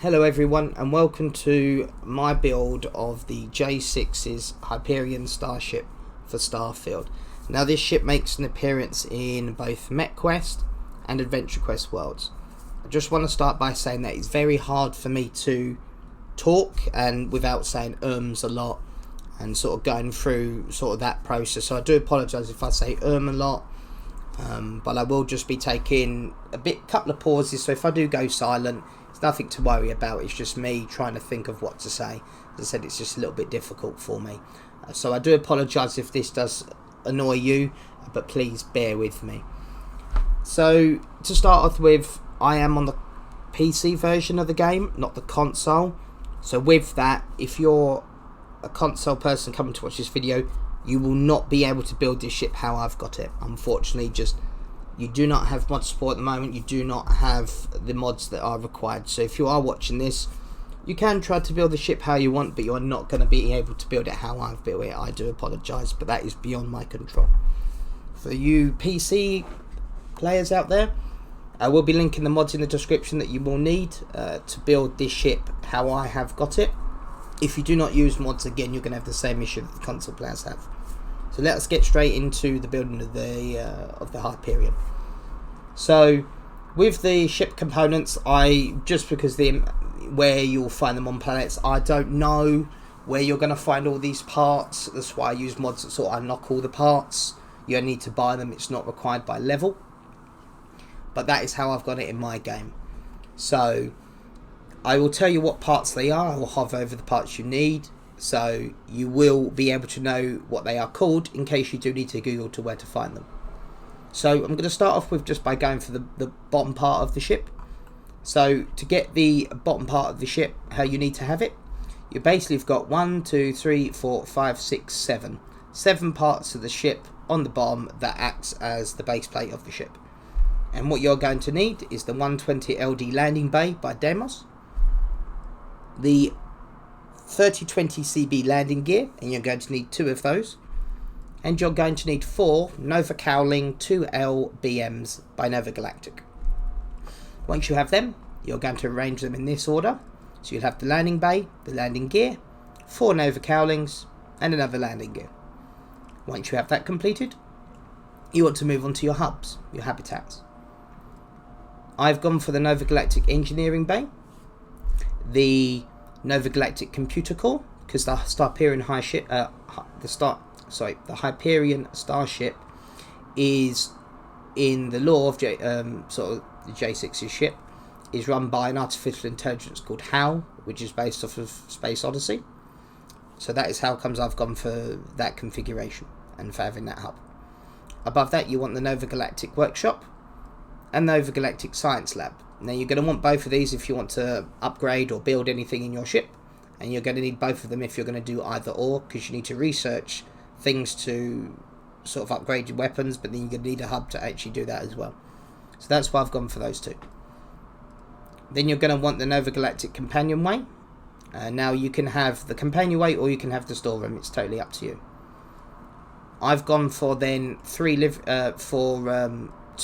Hello everyone and welcome to my build of the J6's Hyperium starship for Starfield. Now this ship makes an appearance in both MechQuest and Adventure Quest worlds. I just want to start by saying that it's very hard for me to talk and without saying a lot and sort of going through sort of that process, so I do apologise if I say a lot, but I will just be taking couple of pauses, so if I do go silent, it's nothing to worry about. It's just me trying to think of what to say. As I said, it's just a little bit difficult for me, so I do apologise if this does annoy you, but please bear with me. So to start off with, I am on the PC version of the game, not the console. So with that, if you're a console person coming to watch this video, you will not be able to build this ship how I've got it. Unfortunately, you do not have mod support at the moment. You do not have the mods that are required. So if you are watching this, you can try to build the ship how you want, but you are not going to be able to build it how I've built it. I do apologise, but that is beyond my control. For you PC players out there, I will be linking the mods in the description that you will need to build this ship how I have got it. If you do not use mods, again, you're going to have the same issue that the console players have. So let us get straight into the building of the Hyperium. So with the ship components, because where you'll find them on planets, I don't know where you're going to find all these parts. That's why I use mods that sort of unlock all the parts. You need to buy them. It's not required by level. But that is how I've got it in my game. So I will tell you what parts they are. I will hover over the parts you need, so you will be able to know what they are called in case you do need to Google to where to find them. So I'm going to start off with just by going for the bottom part of the ship. So to get the bottom part of the ship, how you need to have it, you basically have got 1, 2, 3, 4, 5, 6, 7. 7 parts of the ship on the bottom that acts as the base plate of the ship. And what you're going to need is the 120 LD landing bay by Demos, the 3020 CB landing gear, and you're going to need 2 of those, and you're going to need 4 Nova Cowling 2L BMs by Nova Galactic. Once you have them, you're going to arrange them in this order. So you'll have the landing bay, the landing gear, 4 Nova Cowlings, and another landing gear. Once you have that completed, you want to move on to your hubs, your habitats. I've gone for the Nova Galactic Engineering Bay, the Nova Galactic Computer Core, because the Hyperion starship is, in the lore of the J6's ship, is run by an artificial intelligence called HAL, which is based off of Space Odyssey. So that is how comes I've gone for that configuration and for having that hub. Above that, you want the Nova Galactic Workshop and Nova Galactic Science Lab. Now you're going to want both of these if you want to upgrade or build anything in your ship, and you're going to need both of them if you're going to do either or, because you need to research things to sort of upgrade your weapons, but then you're going to need a hub to actually do that as well. So that's why I've gone for those 2. Then you're going to want the Nova Galactic Companion Way. Now you can have the Companion Way or you can have the storeroom, it's totally up to you. I've gone for then 2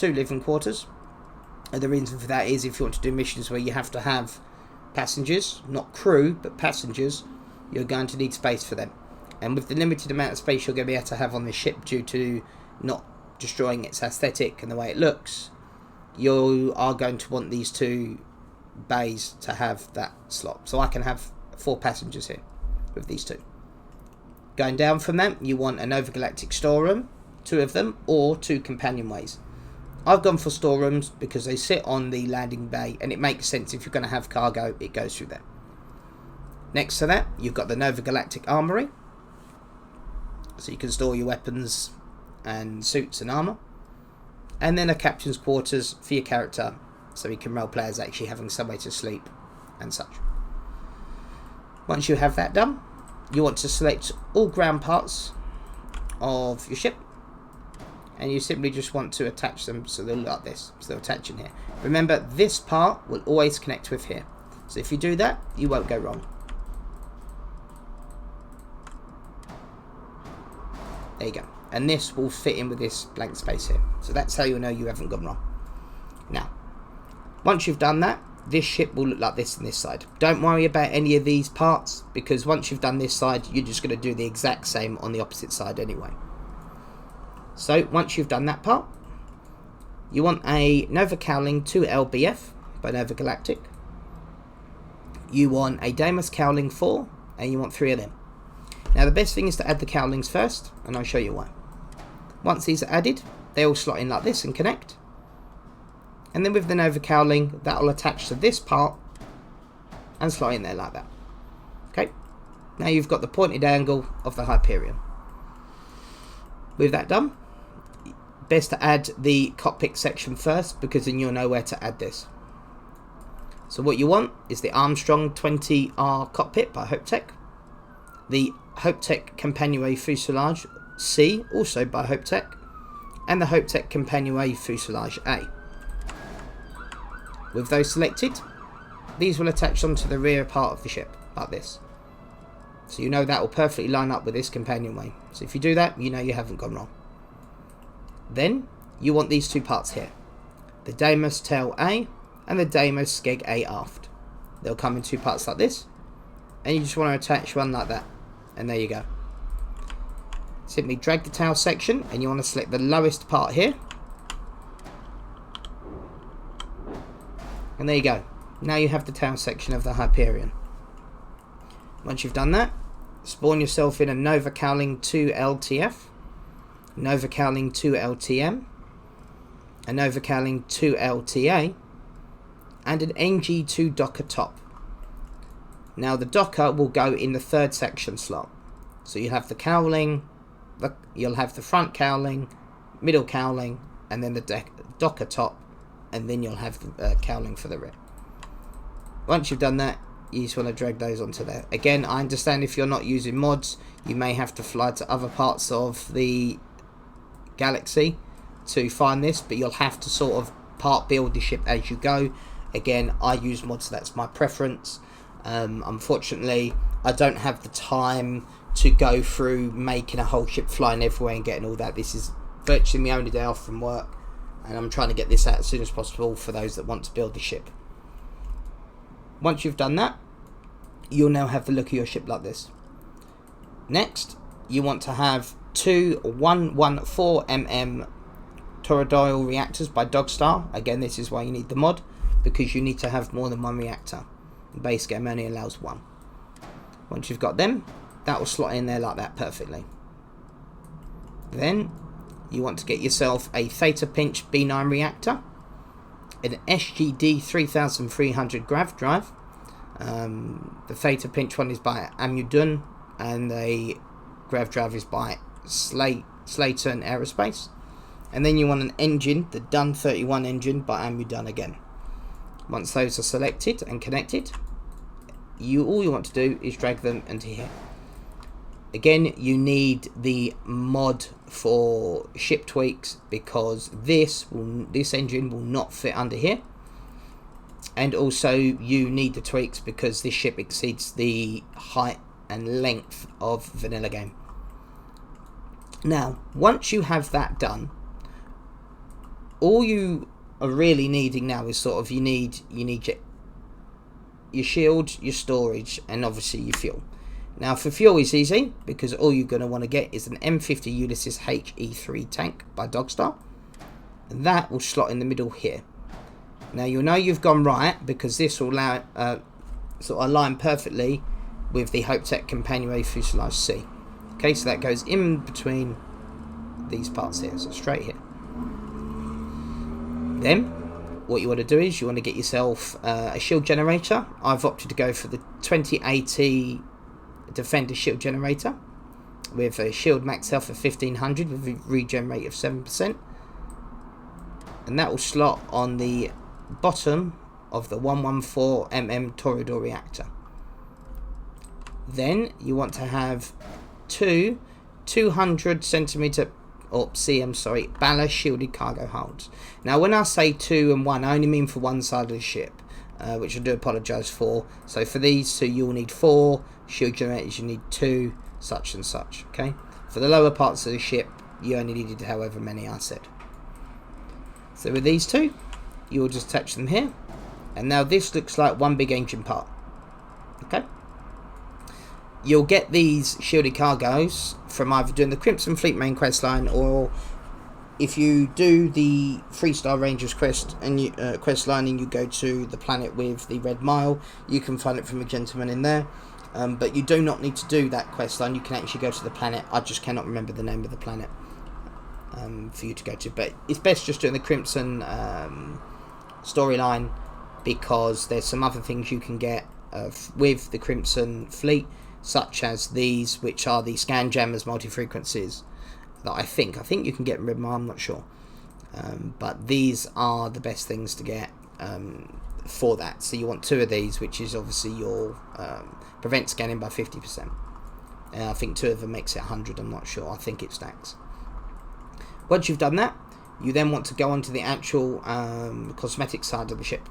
living quarters. And the reason for that is if you want to do missions where you have to have passengers, not crew, but passengers, you're going to need space for them. And with the limited amount of space you're going to be able to have on the ship due to not destroying its aesthetic and the way it looks, you are going to want these 2 bays to have that slot. So I can have 4 passengers here with these 2. Going down from that, you want a Nova Galactic storeroom, 2 of them, or 2 companion ways. I've gone for storerooms because they sit on the landing bay, and it makes sense. If you're going to have cargo, it goes through there. Next to that, you've got the Nova Galactic Armory, so you can store your weapons and suits and armour. And then a captain's quarters for your character, so you can roleplay as actually having somewhere to sleep and such. Once you have that done, you want to select all ground parts of your ship, and you simply just want to attach them so they look like this. So they'll attach in here. Remember, this part will always connect with here. So if you do that, you won't go wrong. There you go. And this will fit in with this blank space here. So that's how you'll know you haven't gone wrong. Now, once you've done that, this ship will look like this on this side. Don't worry about any of these parts, because once you've done this side, you're just going to do the exact same on the opposite side anyway. So once you've done that part, you want a Nova Cowling 2 LBF by Nova Galactic. You want a Deimos Cowling 4, and you want 3 of them. Now the best thing is to add the cowlings first, and I'll show you why. Once these are added, they all slot in like this and connect. And then with the Nova Cowling, that will attach to this part and slot in there like that. Okay, now you've got the pointed angle of the Hyperium. With that done, best to add the cockpit section first, because then you'll know where to add this. So what you want is the Armstrong 20R cockpit by HopeTech, the HopeTech Companionway Fuselage C, also by HopeTech, and the HopeTech Companionway Fuselage A. With those selected, these will attach onto the rear part of the ship, like this. So you know that will perfectly line up with this companionway. So if you do that, you know you haven't gone wrong. Then, you want these 2 parts here. The Deimos Tail A and the Deimos Skeg A aft. They'll come in 2 parts like this. And you just want to attach one like that. And there you go. Simply drag the tail section, and you want to select the lowest part here. And there you go. Now you have the tail section of the Hyperion. Once you've done that, spawn yourself in a Nova Cowling 2 LTF, Nova Cowling 2 LTM, a Nova Cowling 2 LTA, and an NG2 Docker top. Now the Docker will go in the 3rd section slot. So you have the cowling, you'll have the front cowling, middle cowling, and then the Docker top, and then you'll have the cowling for the rear. Once you've done that, you just want to drag those onto there. Again, I understand if you're not using mods, you may have to fly to other parts of the galaxy to find this, but you'll have to sort of part build the ship as you go. Again, I use mods, so that's my preference. Unfortunately, I don't have the time to go through making a whole ship flying everywhere and getting all that. This is virtually my only day off from work, and I'm trying to get this out as soon as possible for those that want to build the ship. Once you've done that, you'll now have the look of your ship like this. Next, you want to have 2 114mm toroidal reactors by Dogstar. Again, this is why you need the mod, because you need to have more than 1 reactor. The base game only allows 1. Once you've got them, that will slot in there like that perfectly. Then you want to get yourself a Theta Pinch B9 reactor, an SGD 3300 grav drive. The Theta Pinch one is by Amudun, and the grav drive is by Slayton Aerospace. And then you want an engine, the Dun 31 engine by Amudun again. Once those are selected and connected, all you want to do is drag them into here. Again, you need the mod for ship tweaks, because this engine will not fit under here. And also you need the tweaks because this ship exceeds the height and length of vanilla game. Now, once you have that done, all you are really needing now is sort of you need your shield, your storage, and obviously your fuel. Now for fuel is easy, because all you're going to want to get is an M50 Ulysses HE3 tank by Dogstar, and that will slot in the middle here. Now you'll know you've gone right, because this will allow sort of align perfectly with the HopeTech Companionway Fuselage C. Okay, so that goes in between these parts here, so straight here. Then what you want to do is you want to get yourself a shield generator. I've opted to go for the 2080 Defender shield generator with a shield max health of 1500 with a regen rate of 7%, and that will slot on the bottom of the 114mm toroidal reactor. Then you want to have 2 200cm ballast shielded cargo holds. Now when I say 2 and 1, I only mean for one side of the ship, which I do apologise for. So for these two you'll need 4 shield generators, you need 2, such and such. Okay, for the lower parts of the ship you only needed however many I said. So with these two, you will just attach them here, And now this looks like one big engine part. Okay. You'll get these shielded cargoes from either doing the Crimson Fleet main quest line, or if you do the 3-star Rangers quest and you, quest line, and you go to the planet with the red mile, you can find it from a gentleman in there. But you do not need to do that quest line. You can actually go to the planet. I just cannot remember the name of the planet for you to go to. But it's best just doing the Crimson storyline, because there's some other things you can get with the Crimson Fleet, such as these, which are the scan jammers multi-frequencies that I think you can get red mile, I'm not sure. But these are the best things to get for that. So you want 2 of these, which is obviously your prevent scanning by 50%. I think 2 of them makes it 100, I'm not sure. I think it stacks. Once you've done that, you then want to go on to the actual cosmetic side of the ship.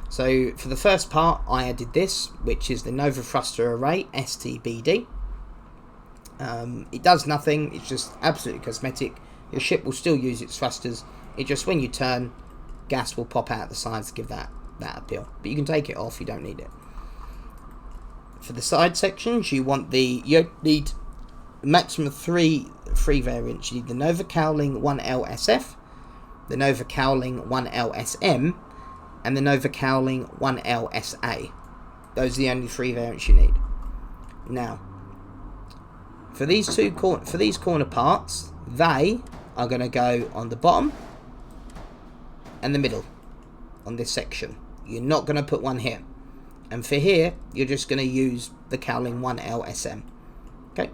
So for the first part, I added this, which is the Nova Thruster Array, STBD. It does nothing, it's just absolutely cosmetic. Your ship will still use its thrusters. It just, when you turn, gas will pop out the sides to give that appeal. But you can take it off, you don't need it. For the side sections, you need maximum of three variants. You need the Nova Cowling 1L SF, the Nova Cowling 1L SM, and the Nova Cowling 1L SA. Those are the only 3 variants you need. Now, for these corner parts, they are going to go on the bottom and the middle on this section. You're not going to put one here. And for here, you're just going to use the Cowling 1L SM. Okay.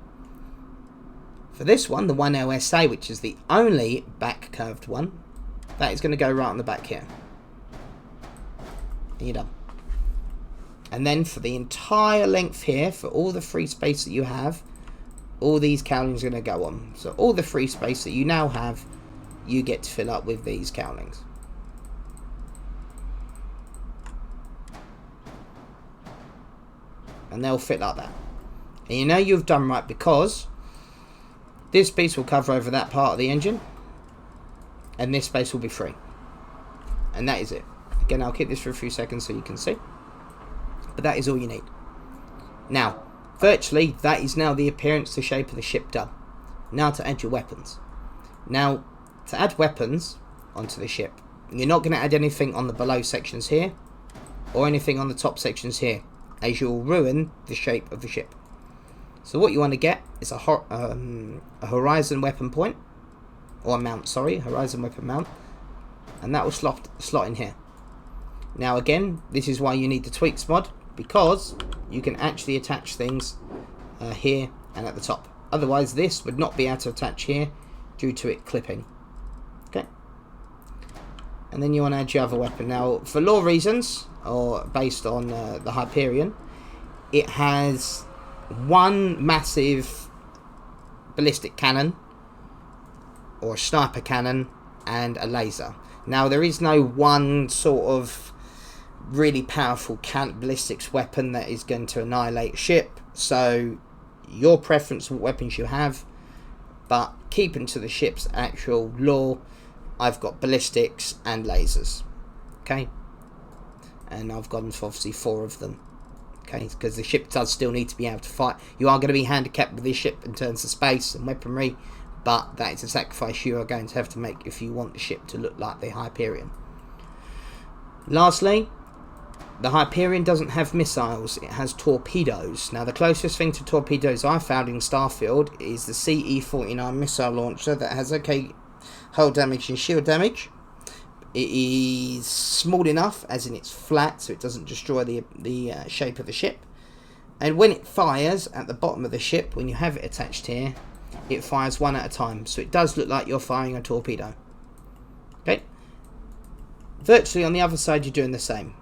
For this one, the 1L SA, which is the only back curved one, that is going to go right on the back here. And you're done. And then for the entire length here, for all the free space that you have, all these cowlings are going to go on. So all the free space that you now have, you get to fill up with these cowlings. And they'll fit like that. And you know you've done right, because this piece will cover over that part of the engine, and this space will be free. And that is it. Again, I'll keep this for a few seconds so you can see. But that is all you need. Now, virtually, that is now the appearance, the shape of the ship done. Now to add your weapons. Now, to add weapons onto the ship, you're not going to add anything on the below sections here, or anything on the top sections here, as you'll ruin the shape of the ship. So what you want to get is a horizon weapon point, or a mount, sorry, horizon weapon mount, and that will slot in here. Now again, this is why you need the tweaks mod, because you can actually attach things here and at the top. Otherwise this would not be able to attach here due to it clipping. Okay. And then you want to add your other weapon. Now for lore reasons, or based on the Hyperion, it has one massive ballistic cannon, or a sniper cannon, and a laser. Now there is no one sort of really powerful ballistics weapon that is going to annihilate a ship, so your preference what weapons you have, but keeping to the ship's actual lore, I've got ballistics and lasers. Okay, and I've gone for obviously 4 of them. Okay, because the ship does still need to be able to fight. You are going to be handicapped with this ship in terms of space and weaponry, but that is a sacrifice you are going to have to make if you want the ship to look like the Hyperion. Lastly, the Hyperion doesn't have missiles, it has torpedoes. Now the closest thing to torpedoes I found in Starfield is the CE-49 missile launcher that has okay hull damage and shield damage. It is small enough, as in it's flat, so it doesn't destroy the shape of the ship. And when it fires at the bottom of the ship, when you have it attached here, it fires one at a time. So it does look like you're firing a torpedo. Okay. Virtually on the other side, you're doing the same.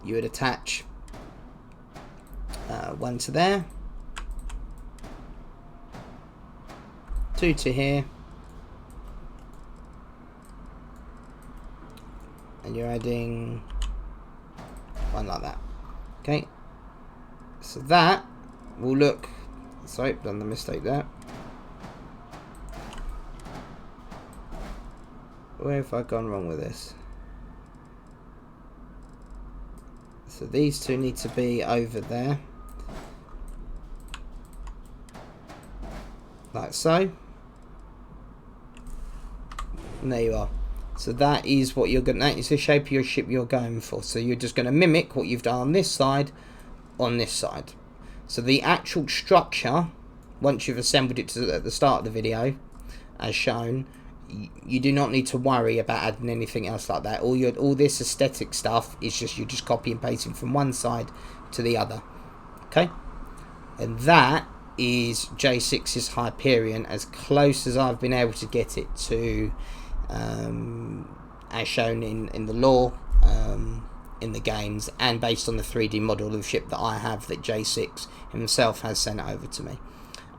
You would attach one to there, 2 to here, and you're adding one like that. Okay, so that will look, sorry, done the mistake there. Where have I gone wrong with this? So these two need to be over there, like so. And there you are. So that is what you're going. That is the shape of your ship you're going for. So you're just going to mimic what you've done on this side, on this side. So the actual structure, once you've assembled it at the start of the video, as shown, you do not need to worry about adding anything else like that. All this aesthetic stuff is just you're just copy and pasting from one side to the other. Okay, and that is J6's Hyperion, as close as I've been able to get it to, as shown in the lore, in the games, and based on the 3D model of the ship that I have, that J6 himself has sent over to me.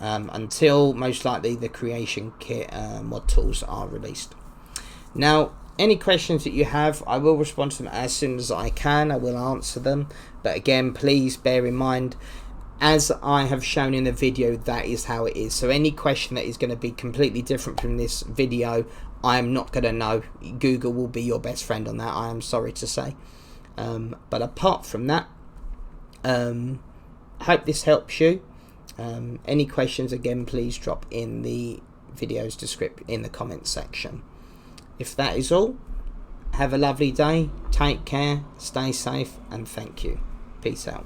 Until most likely the creation kit mod tools are released. Now, any questions that you have, I will respond to them as soon as I can. I will answer them, but again, please bear in mind, as I have shown in the video, that is how it is. So any question that is going to be completely different from this video, I am not going to know. Google will be your best friend on that, I am sorry to say. But apart from that, I hope this helps you. Any questions, again, please drop in the video's description in the comments section. If that is all, have a lovely day, take care, stay safe, and thank you. Peace out.